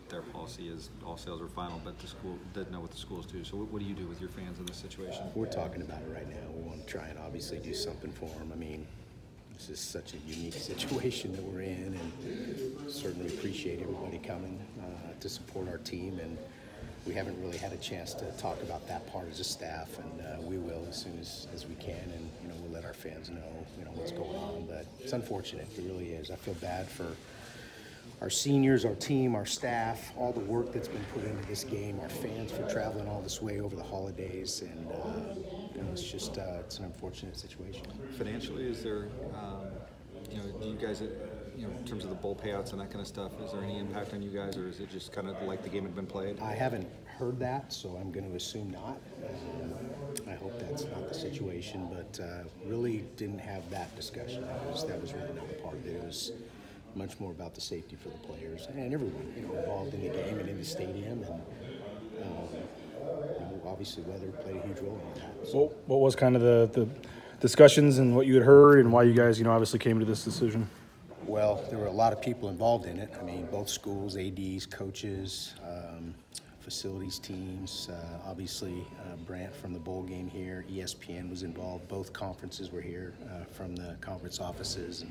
their policy is all sales are final, but the school doesn't know what the schools do. So what do you do with your fans in this situation? We're talking about it right now. We want to try and obviously do something for them. I mean, this is such a unique situation that we're in, and certainly appreciate everybody coming to support our team. And we haven't really had a chance to talk about that part as a staff, and we will as soon as we can. And we'll let our fans know what's going on. But it's unfortunate. It really is. I feel bad for our seniors, our team, our staff, all the work that's been put into this game, our fans for traveling all this way over the holidays, and it's just it's an unfortunate situation. Financially, is there, do you guys, in terms of the bowl payouts and that kind of stuff, is there any impact on you guys, or is it just kind of like the game had been played? I haven't heard that, so I'm going to assume not. I hope that's not the situation, but really didn't have that discussion. That was really not a part of it. It was much more about the safety for the players and everyone involved in the game and in the stadium, and obviously weather played a huge role in that. So. What was kind of the discussions and what you had heard and why you guys obviously came to this decision? Well, there were a lot of people involved in it. I mean, both schools, ADs, coaches, facilities teams, obviously Brant from the bowl game here, ESPN was involved, both conferences were here from the conference offices,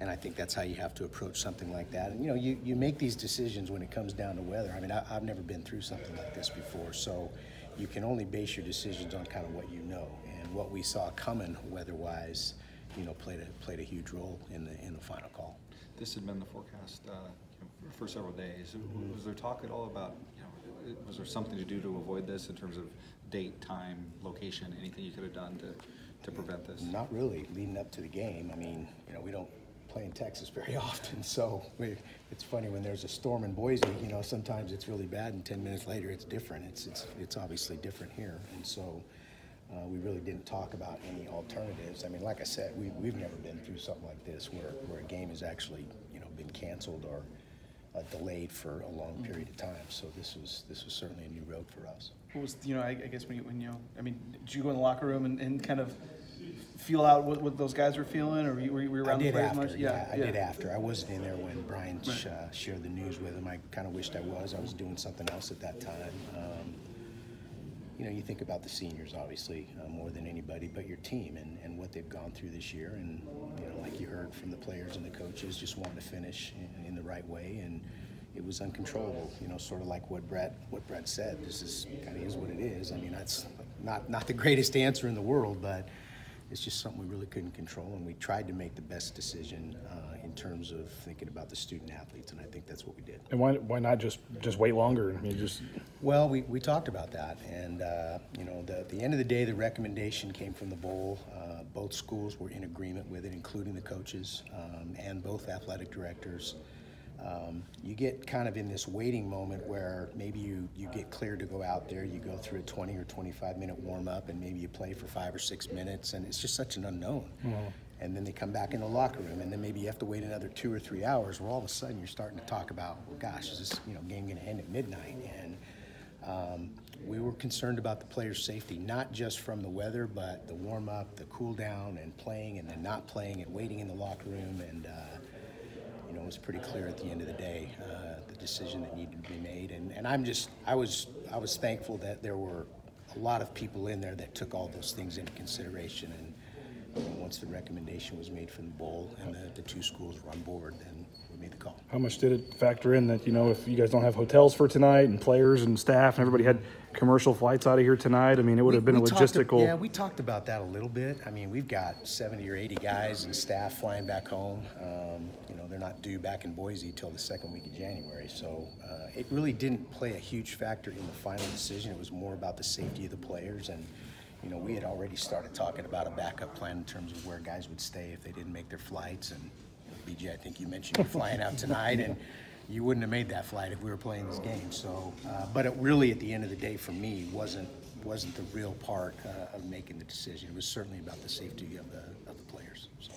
and I think that's how you have to approach something like that. And you make these decisions when it comes down to weather. I mean, I've never been through something like this before, so you can only base your decisions on kind of what you know. And what we saw coming weather-wise, played a huge role in the final call. This had been the forecast for several days. Mm-hmm. Was there talk at all about, was there something to do to avoid this in terms of date, time, location, anything you could have done to prevent this? Not really. Leading up to the game, I mean, we don't play in Texas very often, so it's funny when there's a storm in Boise. Sometimes it's really bad, and 10 minutes later it's different. It's obviously different here, and so we really didn't talk about any alternatives. I mean, like I said, we've never been through something like this where a game has actually been canceled or delayed for a long period of time. So this was certainly a new road for us. What was I guess when did you go in the locker room and kind of feel out what those guys were feeling, or were you around the players much? I did after. I wasn't in there when Brian shared the news with him. I kind of wished I was. I was doing something else at that time. You think about the seniors, obviously, more than anybody, but your team and what they've gone through this year. And, like you heard from the players and the coaches, just wanting to finish in the right way. And it was uncontrollable, sort of like what Brett said. This is kind of is what it is. I mean, that's not the greatest answer in the world, but it's just something we really couldn't control. And we tried to make the best decision in terms of thinking about the student athletes, and I think that's what we did. And why not just wait longer? I mean, Well, we talked about that, and at the end of the day, the recommendation came from the bowl. Both schools were in agreement with it, including the coaches and both athletic directors. You get kind of in this waiting moment where maybe you get cleared to go out there, you go through a 20 or 25-minute warm-up, and maybe you play for 5 or 6 minutes, and it's just such an unknown. Mm-hmm. And then they come back in the locker room, and then maybe you have to wait another 2 or 3 hours, where all of a sudden you're starting to talk about, well, gosh, is this game going to end at midnight? And we were concerned about the players' safety, not just from the weather, but the warm-up, the cool-down, and playing, and then not playing, and waiting in the locker room. And it was pretty clear at the end of the day the decision that needed to be made. And I was thankful that there were a lot of people in there that took all those things into consideration. And once the recommendation was made from the bowl and the two schools were on board, then we made the call. How much did it factor in that, if you guys don't have hotels for tonight and players and staff and everybody had commercial flights out of here tonight? I mean, it would have been a logistical... Yeah, we talked about that a little bit. I mean, we've got 70 or 80 guys and staff flying back home. They're not due back in Boise till the second week of January. So it really didn't play a huge factor in the final decision. It was more about the safety of the players. And we had already started talking about a backup plan in terms of where guys would stay if they didn't make their flights. And BJ, I think you mentioned you're flying out tonight, and you wouldn't have made that flight if we were playing this game. So, but it really, at the end of the day, for me, wasn't the real part of making the decision. It was certainly about the safety of the players. So.